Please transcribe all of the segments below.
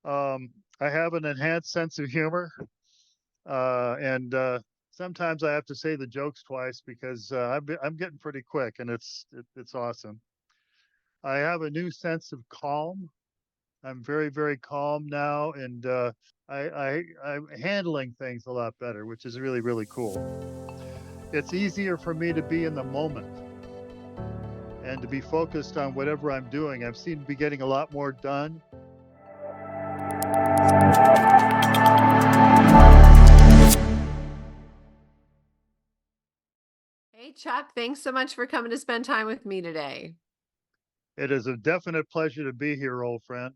Um, I have an enhanced sense of humor, and sometimes I have to say the jokes twice because I'm getting pretty quick, and it's awesome. I have a new sense of calm. I'm very, very calm now, and I'm handling things a lot better, which is really, really cool. It's easier for me to be in the moment and to be focused on whatever I'm doing. I've seen be getting a lot more done. Hey, Chuck, thanks so much for coming to spend time with me today. It is a definite pleasure to be here, old friend.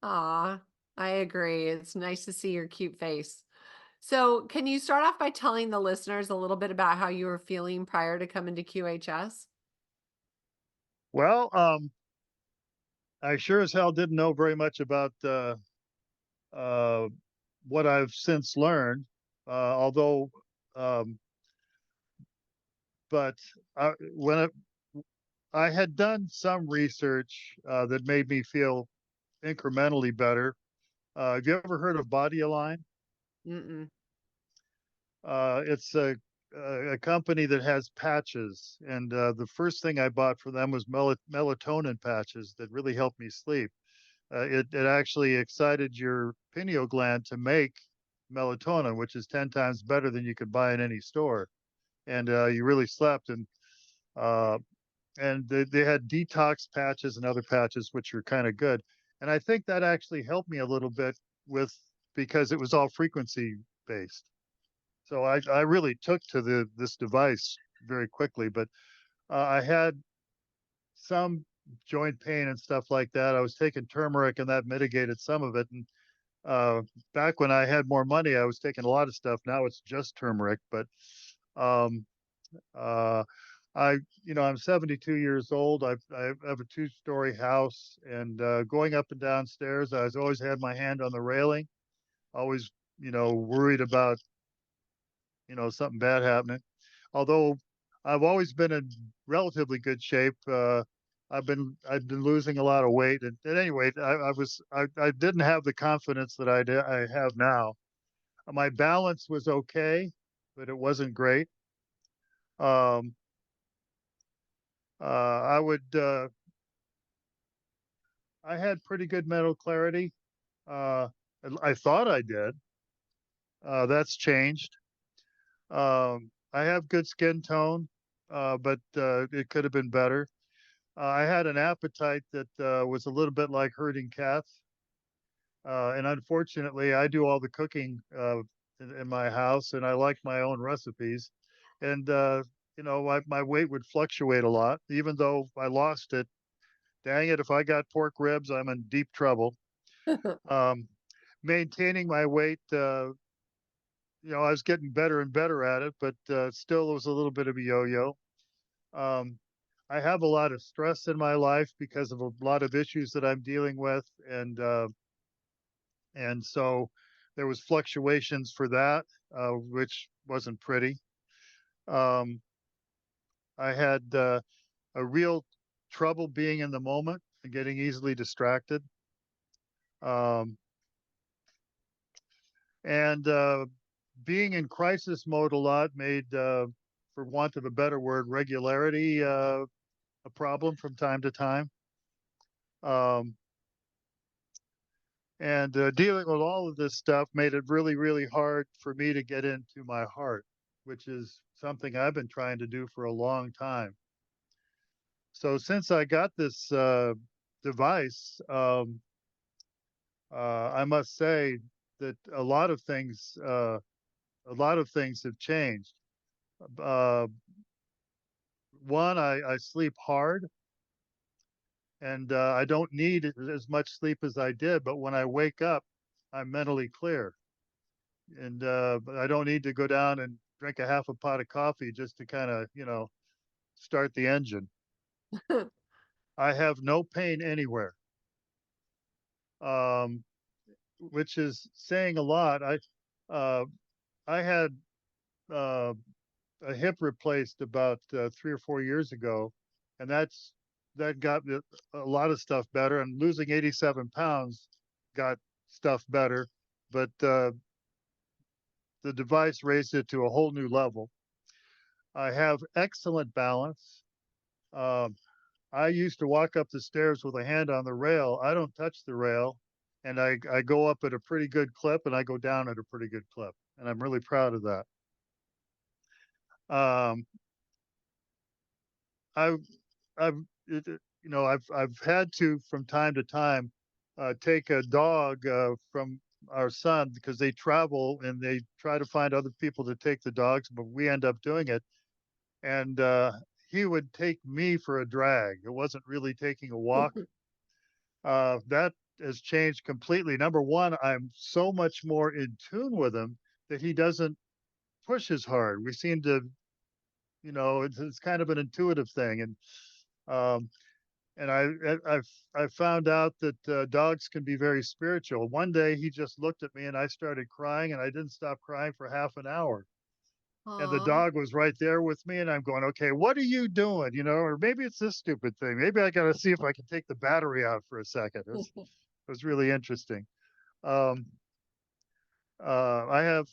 Aw, I agree. It's nice to see your cute face. So, can you start off by telling the listeners a little bit about how you were feeling prior to coming to QHS? Well, I sure as hell didn't know very much about uh, what I've since learned, although, um, but I had done some research that made me feel incrementally better. Have you ever heard of Body Align? Mm-mm. It's a company that has patches, and the first thing I bought for them was melatonin patches that really helped me sleep. It actually excited your pineal gland to make melatonin, which is 10 times better than you could buy in any store. And you really slept. Uh, and they had detox patches and other patches, which are kind of good. And I think that actually helped me a little bit with because it was all frequency based. So I really took to this device very quickly, but I had some joint pain and stuff like that. I was taking turmeric and that mitigated some of it. And uh, back when I had more money, I was taking a lot of stuff. Now it's just turmeric, but um, uh, I, I'm 72 years old. I have a two-story house, and going up and down stairs, I was always had my hand on the railing, always, worried about, something bad happening. Although I've always been in relatively good shape. I've been losing a lot of weight, and at any rate, I didn't have the confidence that I have now. My balance was okay, but it wasn't great. Um, I would I had pretty good mental clarity. Uh, I thought I did. That's changed. I have good skin tone, but it could have been better. I had an appetite that was a little bit like herding cats. And unfortunately, I do all the cooking in my house, and I like my own recipes. And, my weight would fluctuate a lot, even though I lost it. Dang it, if I got pork ribs, I'm in deep trouble. Um, Maintaining my weight, I was getting better and better at it, but still, it was a little bit of a yo yo. Um, I have a lot of stress in my life because of a lot of issues that I'm dealing with, and so there was fluctuations for that, which wasn't pretty. Um, I had a real trouble being in the moment and getting easily distracted, um, and being in crisis mode a lot made, for want of a better word, regularity a problem from time to time. Um, and dealing with all of this stuff made it really, really hard for me to get into my heart, which is something I've been trying to do for a long time. So since I got this device, I must say that a lot of things have changed. Uh, One, I sleep hard, and I don't need as much sleep as I did. But when I wake up, I'm mentally clear, and I don't need to go down and drink a half a pot of coffee just to kind of start the engine. I have no pain anywhere, um, which is saying a lot. Uh, I had uh, a hip replaced about 3 or 4 years ago, and that got a lot of stuff better. And losing 87 pounds got stuff better, but the device raised it to a whole new level. I have excellent balance. Um, I used to walk up the stairs with a hand on the rail. I don't touch the rail, and I go up at a pretty good clip, and I go down at a pretty good clip, and I'm really proud of that. Um, I've I've I've had to from time to time take a dog from our son because they travel and they try to find other people to take the dogs, but we end up doing it. And he would take me for a drag. It wasn't really taking a walk. That has changed completely. Number one, I'm so much more in tune with him that he doesn't push as hard. We seem to, it's kind of an intuitive thing. Um, and I found out that dogs can be very spiritual. One day he just looked at me and I started crying and I didn't stop crying for half an hour. And the Aw. dog was right there with me and I'm going, okay, what are you doing? Or maybe it's this stupid thing. Maybe I got to see if I can take the battery out for a second. It was really interesting. Um, I have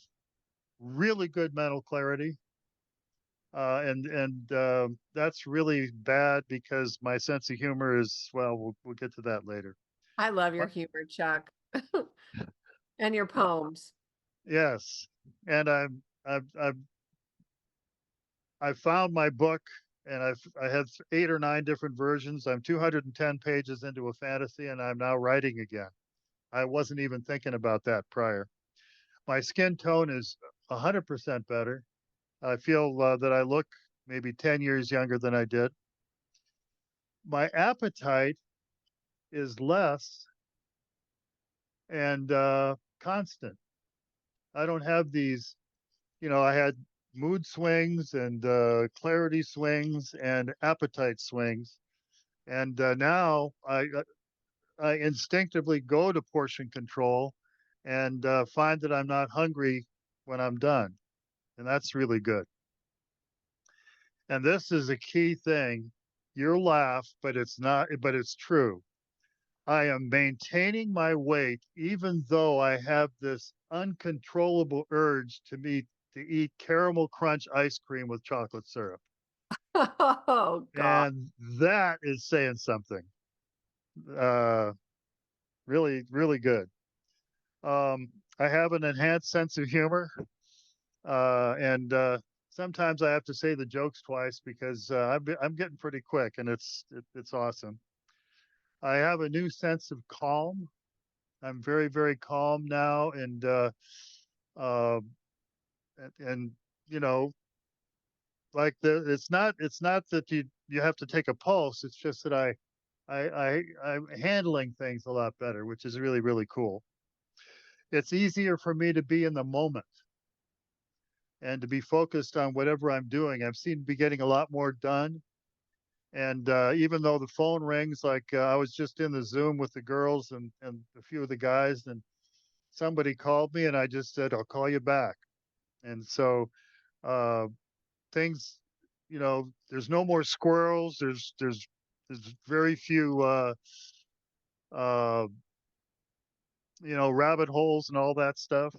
really good mental clarity. And that's really bad because my sense of humor is, well, we'll get to that later. I love your But, humor, Chuck, and your poems. yes, and I found my book, and I had 8 or 9 different versions. I'm 210 pages into a fantasy, and I'm now writing again. I wasn't even thinking about that prior. My skin tone is 100% better. I feel that I look maybe 10 years younger than I did. My appetite is less and constant. I don't have these, I had mood swings and clarity swings and appetite swings. And now I instinctively go to portion control and find that I'm not hungry when I'm done. And that's really good. And this is a key thing. You'll laugh, but it's not, but it's true. I am maintaining my weight even though I have this uncontrollable urge to eat caramel crunch ice cream with chocolate syrup. Oh God. And that is saying something. Uh, really, really good. Um, I have an enhanced sense of humor, and sometimes I have to say the jokes twice because I'm getting pretty quick, and it's awesome. I have a new sense of calm. I'm very, very calm now, uh, and you know, like it's not that you have to take a pulse. It's just that I'm handling things a lot better, which is really, really cool. It's easier for me to be in the moment and to be focused on whatever I'm doing. I've seen be getting a lot more done. And even though the phone rings, like I was just in the Zoom with the girls and a few of the guys, and somebody called me, and I just said, "I'll call you back." And so uh, things, there's no more squirrels. There's very few, uh, rabbit holes and all that stuff.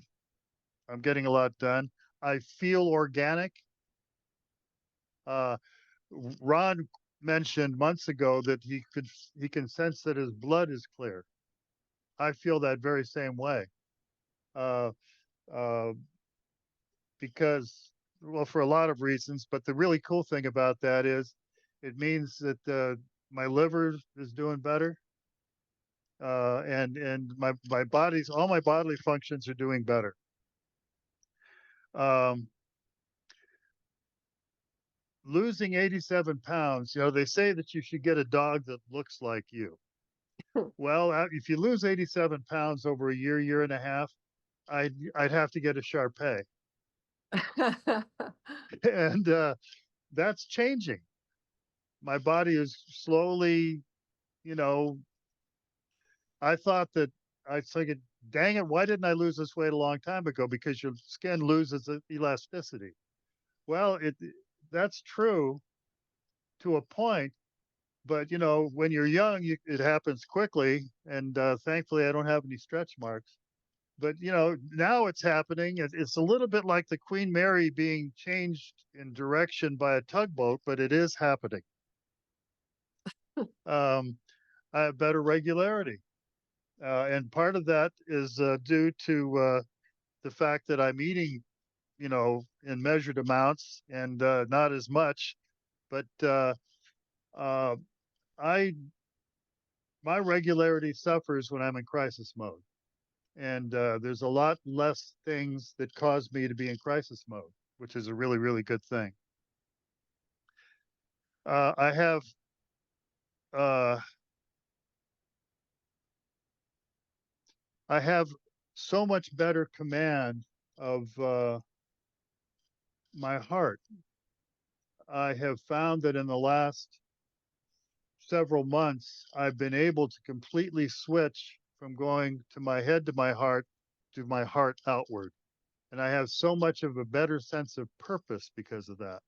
I'm getting a lot done. I feel organic. Uh, Ron mentioned months ago that he can sense that his blood is clear. I feel that very same way. Uh, uh, because, well, for a lot of reasons, but the really cool thing about that is it means that my liver is doing better. And all my bodily functions are doing better. Um, Losing 87 pounds, they say that you should get a dog that looks like you. Well, if you lose 87 pounds over a year and a half, I'd have to get a Shar Pei. And that's changing. My body is slowly, you know, I thought that I was thinking, dang it, why didn't I lose this weight a long time ago? Because your skin loses elasticity. Well, that's true to a point, But when you're young, it happens quickly, and thankfully I don't have any stretch marks. But now it's happening. It's a little bit like the Queen Mary being changed in direction by a tugboat, but it is happening. Um, I have better regularity, and part of that is due to the fact that I'm eating, in measured amounts and not as much. But uh, I my regularity suffers when I'm in crisis mode. And there's a lot less things that cause me to be in crisis mode, which is a really, really good thing. Uh, I have uh, I have so much better command of my heart. I have found that in the last several months, I've been able to completely switch from going to my head to my heart outward. And I have so much of a better sense of purpose because of that.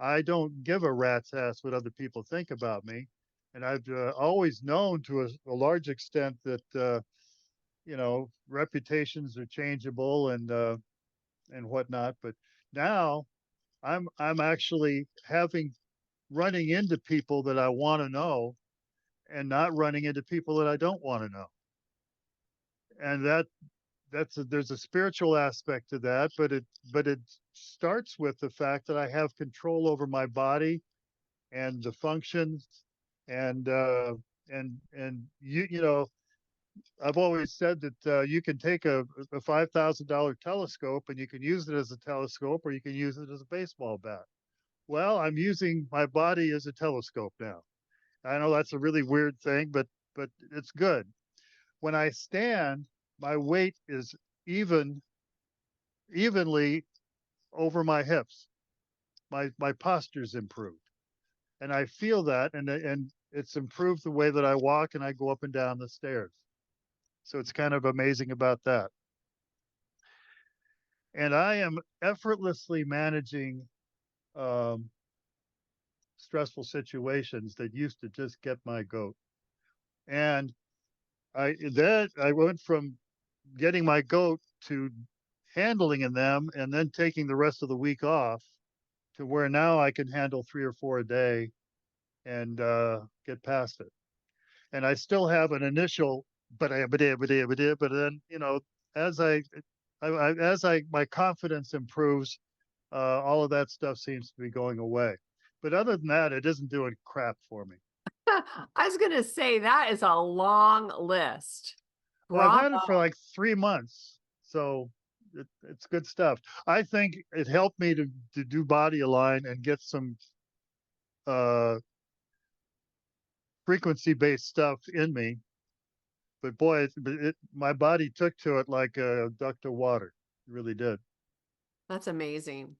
I don't give a rat's ass what other people think about me. And I've always known to a large extent that, reputations are changeable and whatnot. But now I'm actually running into people that I want to know and not running into people that I don't want to know. And there's a spiritual aspect to that, but it starts with the fact that I have control over my body and the functions and I've always said that you can take a $5,000 telescope and you can use it as a telescope or you can use it as a baseball bat. Well, I'm using my body as a telescope now. I know that's a really weird thing, but it's good. When I stand, my weight is evenly over my hips. My posture's improved. And I feel that, and it's improved the way that I walk and I go up and down the stairs. So it's kind of amazing about that. And I am effortlessly managing um, stressful situations that used to just get my goat. And I went from getting my goat to handling in them and then taking the rest of the week off to where now I can handle 3 or 4 a day and get past it. And I still have an initial, but then as my confidence improves, all of that stuff seems to be going away. But other than that, it isn't doing crap for me. I was going to say that is a long list. Well, I've Bravo. had it for like 3 months, so it's good stuff. I think it helped me to do body align and get some uh, frequency based stuff in me. But boy, my body took to it like a duck to water. It really did. That's amazing.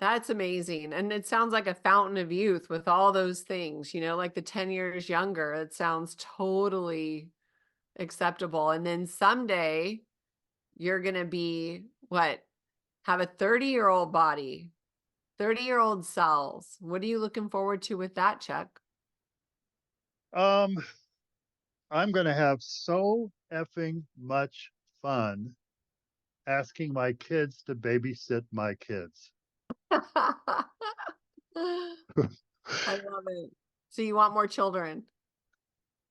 That's amazing. And it sounds like a fountain of youth with all those things, like the 10 years younger. It sounds totally acceptable. And then someday you're going to be what? Have a 30-year-old body, 30-year-old cells. What are you looking forward to with that, Chuck? Um, I'm going to have so effing much fun asking my kids to babysit my kids. I love it. So you want more children?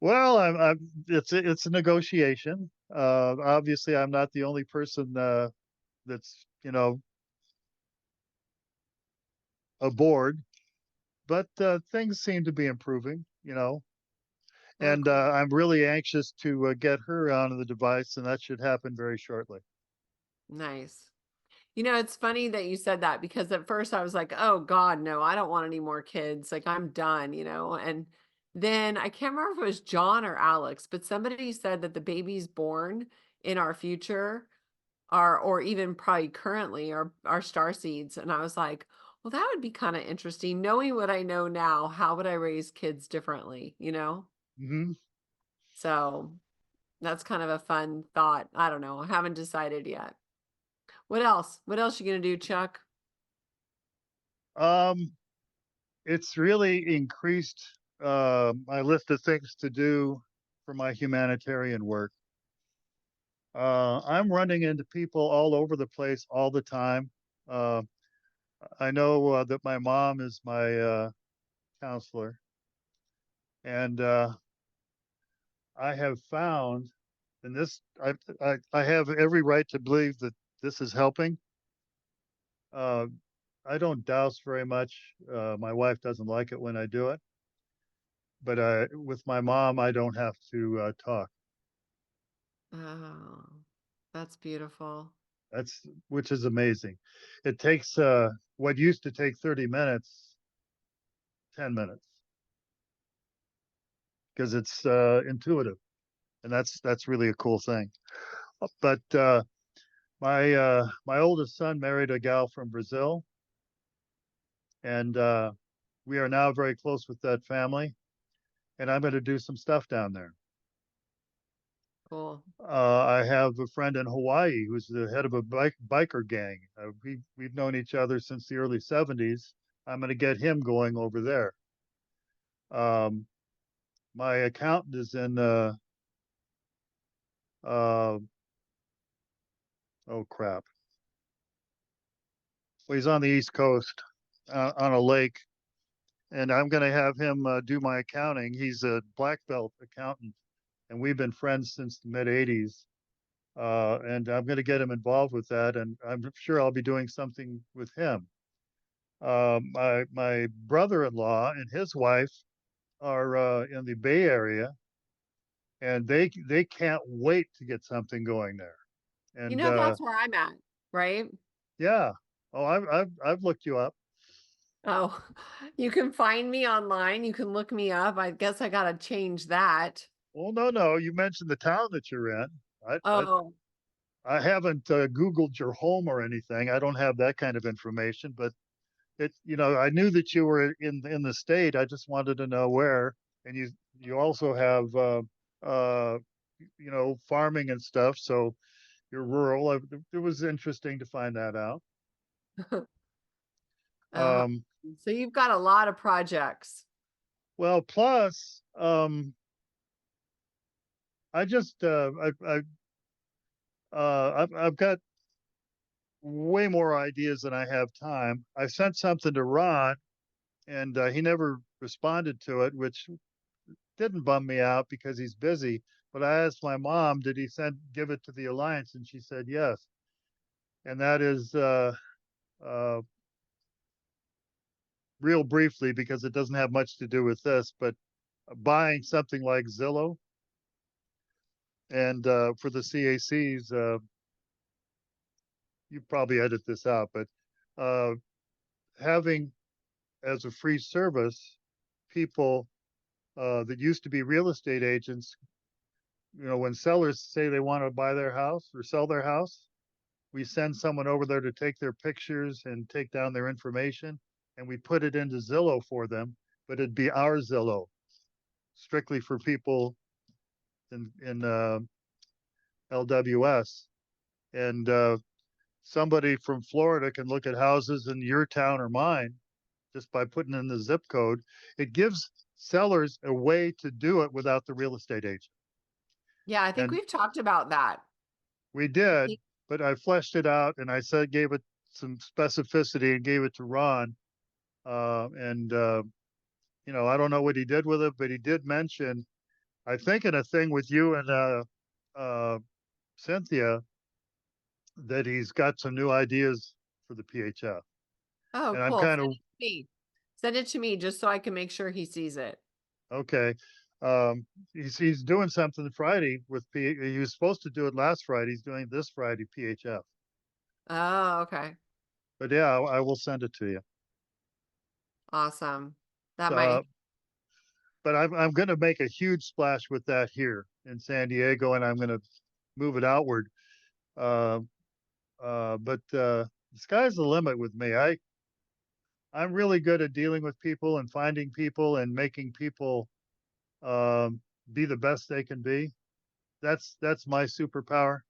Well, it's a negotiation. Obviously, I'm not the only person that's aboard, but things seem to be improving. Oh, And cool. I'm really anxious to get her onto the device, and that should happen very shortly. Nice. It's funny that you said that because at first I was like, oh God, no, I don't want any more kids. Like I'm done. And then I can't remember if it was John or Alex, but somebody said that the babies born in our future are, or even probably currently are star seeds. And I was like, well, that would be kind of interesting. Knowing what I know now, how would I raise kids differently? Hmm. So that's kind of a fun thought. I don't know. I haven't decided yet. What else? What else you gonna do, Chuck? Um, it's really increased my list of things to do for my humanitarian work. I'm running into people all over the place all the time. Uh, I know that my mom is my counselor, and I have found, and this I have every right to believe that this is helping. Uh, I don't douse very much. My wife doesn't like it when I do it, but with my mom, I don't have to talk. Oh, that's beautiful. That's which is amazing. It takes what used to take 30 minutes, 10 minutes, because it's intuitive, and that's really a cool thing. But my oldest son married a gal from Brazil, and we are now very close with that family. And I'm going to do some stuff down there. Cool. I have a friend in Hawaii who's the head of a biker gang. We've known each other since the early '70s. I'm going to get him going over there. Um, my accountant is in uh, oh crap. Well, he's on the East Coast on a lake, and I'm going to have him do my accounting. He's a black belt accountant, and we've been friends since the mid '80s. And I'm going to get him involved with that, and I'm sure I'll be doing something with him. My brother-in-law and his wife are in the Bay Area, and they can't wait to get something going there. You And know, that's where I'm at, right? yeah, oh, I've looked you up. Oh, you can find me online. You can look me up. I guess I gotta change that. Well, no, you mentioned the town that you're in. I I, Oh, I haven't Googled your home or anything. I don't have that kind of information, but I knew that you were in the state. I just wanted to know where. And you also have uh, farming and stuff, so you're rural. It was interesting to find that out. uh, Um, so you've got a lot of projects. well, plus I just I've got way more ideas than I have time. I sent something to Ron, and he never responded to it, which didn't bum me out because he's busy. But I asked my mom, did he give it to the Alliance? And she said yes. And that is uh, real briefly because it doesn't have much to do with this, but buying something like Zillow and for the CACs, you probably edit this out, but uh, having as a free service people that used to be real estate agents, when sellers say they want to buy their house or sell their house, we send someone over there to take their pictures and take down their information, and we put it into Zillow for them, but it'd be our Zillow, strictly for people in LWS. And somebody from Florida can look at houses in your town or mine just by putting in the zip code. It gives sellers a way to do it without the real estate agent. Yeah, I think And we've talked about that. we I did, think- but I fleshed it out and I said, gave it some specificity and gave it to Ron. And I don't know what he did with it, but he did mention, I think, in a thing with you and uh, Cynthia, that he's got some new ideas for the PHF. Oh, And I'm cool. kind Send of it to me. Send it to me just so I can make sure he sees it. okay. Um, he's doing something Friday with He was supposed to do it last Friday. He's doing this Friday PHF. Oh, okay. But yeah, I will send it to you. Awesome. That Uh, might, but I'm going to make a huge splash with that here in San Diego, and I'm going to move it outward. Uh, but the sky's the limit with me. I'm really good at dealing with people and finding people and making people be the best they can be. That's my superpower,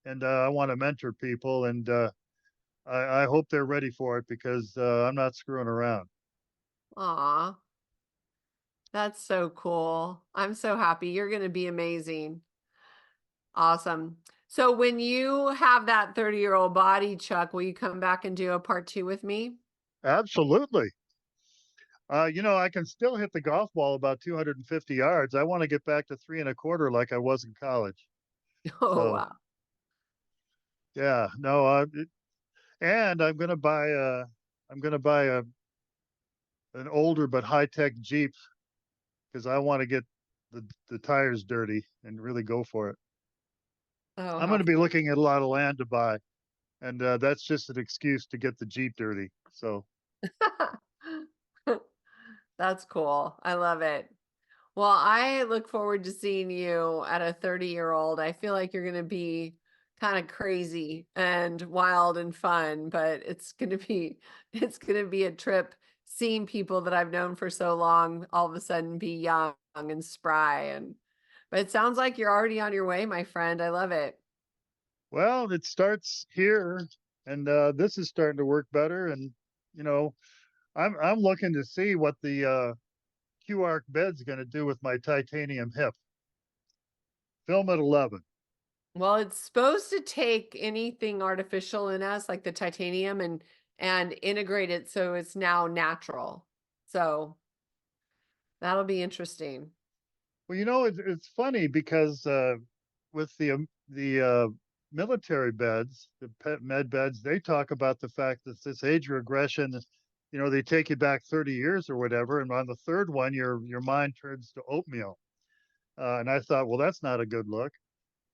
and I want to mentor people, and I hope they're ready for it because I'm not screwing around. aw. That's so cool. I'm so happy. You're going to be amazing. Awesome. So when you have that 30-year-old body, Chuck, will you come back and do a part two with me? Absolutely. I can still hit the golf ball about 250 yards. I want to get back to 3.25 like I was in college. Oh, So wow. yeah, no, and I'm gonna buy an older but high tech Jeep because I want to get the tires dirty and really go for it. Oh, I'm how going to be looking at a lot of land to buy, and that's just an excuse to get the Jeep dirty. So, That's cool. I love it. Well, I look forward to seeing you at a 30-year-old. I feel like you're going to be kind of crazy and wild and fun, but it's going to be a trip seeing people that I've known for so long all of a sudden be young and spry and but it sounds like you're already on your way, my friend. I love it. well, it starts here, and this is starting to work better. And you know, I'm looking to see what the Q-arc bed's going to do with my titanium hip. Film at 11. Well, it's supposed to take anything artificial in us, like the titanium, and integrate it so it's now natural. So that'll be interesting. Well, it's funny because with the military beds, the pet med beds, they talk about the fact that this age regression, they take you back 30 years or whatever, and on the third one, your mind turns to oatmeal. And I thought, well, that's not a good look.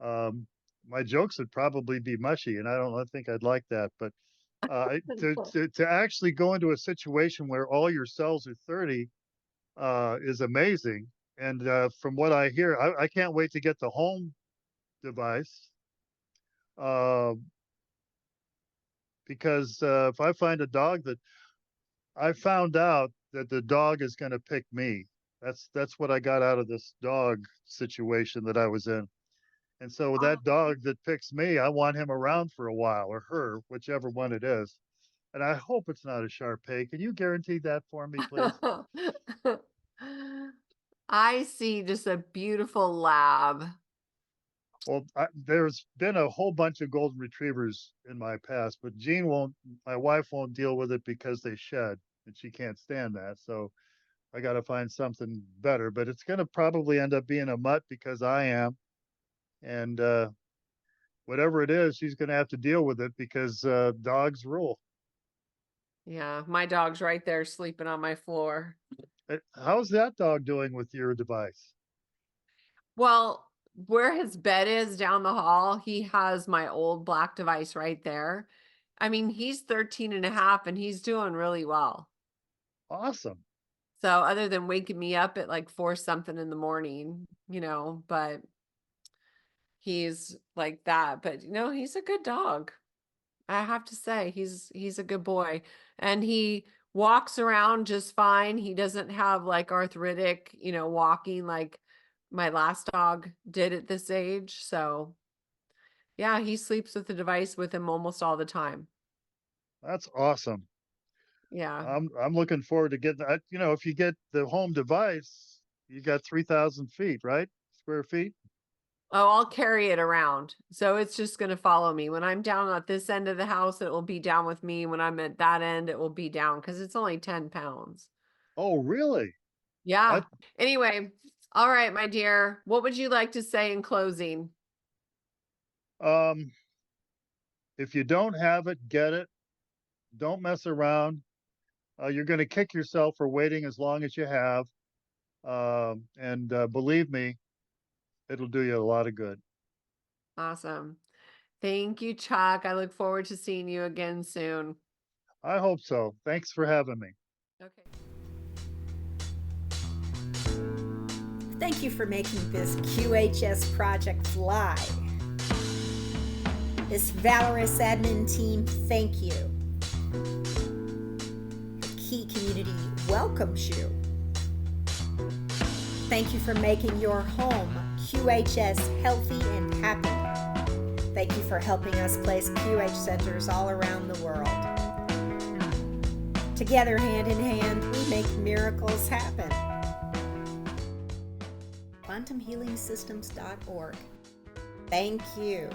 Um, my jokes would probably be mushy, and I think I'd like that. But to actually go into a situation where all your cells are 30 is amazing. And from what I hear, I can't wait to get the home device uh, because if I find a dog that I found out that the dog is going to pick me. That's what I got out of this dog situation that I was in. And so with that Oh. dog that picks me, I want him around for a while or her, whichever one it is. And I hope it's not a Shar-Pei. Can you guarantee that for me, please? I see just a beautiful lab. Well, there's been a whole bunch of golden retrievers in my past, but my wife won't deal with it because they shed and she can't stand that. So I got to find something better, but it's going to probably end up being a mutt because I am. And whatever it is, she's going to have to deal with it because dogs rule. Yeah, my dog's right there sleeping on my floor. How's that dog doing with your device? Well, where his bed is down the hall, he has my old black device right there. I mean, he's 13 and a half and he's doing really well. Awesome. So other than waking me up at like 4 something in the morning, but he's like that. But he's a good dog. I have to say, he's a good boy. And he walks around just fine. He doesn't have like arthritic, walking like my last dog did at this age. So yeah, he sleeps with the device with him almost all the time. That's awesome. Yeah. I'm looking forward to getting that. If you get the home device, you got 3,000 feet, right? Square feet. Oh, I'll carry it around. So it's just going to follow me. When I'm down at this end of the house, it will be down with me. When I'm at that end, it will be down because it's only 10 pounds. Oh, really? I Yeah. Anyway, all right, my dear. What would you like to say in closing? um if you don't have it, get it. Don't mess around. You're going to kick yourself for waiting as long as you have. And believe me, it'll do you a lot of good. Awesome. Thank you, Chuck. I look forward to seeing you again soon. I hope so. Thanks for having me. Okay. Thank you for making this QHS project fly. This valorous admin team, thank you. The Key community welcomes you. Thank you for making your home QHS healthy and happy. Thank you for helping us place QH centers all around the world. Together, hand in hand, we make miracles happen. quantumhealingsystems.org. Thank you.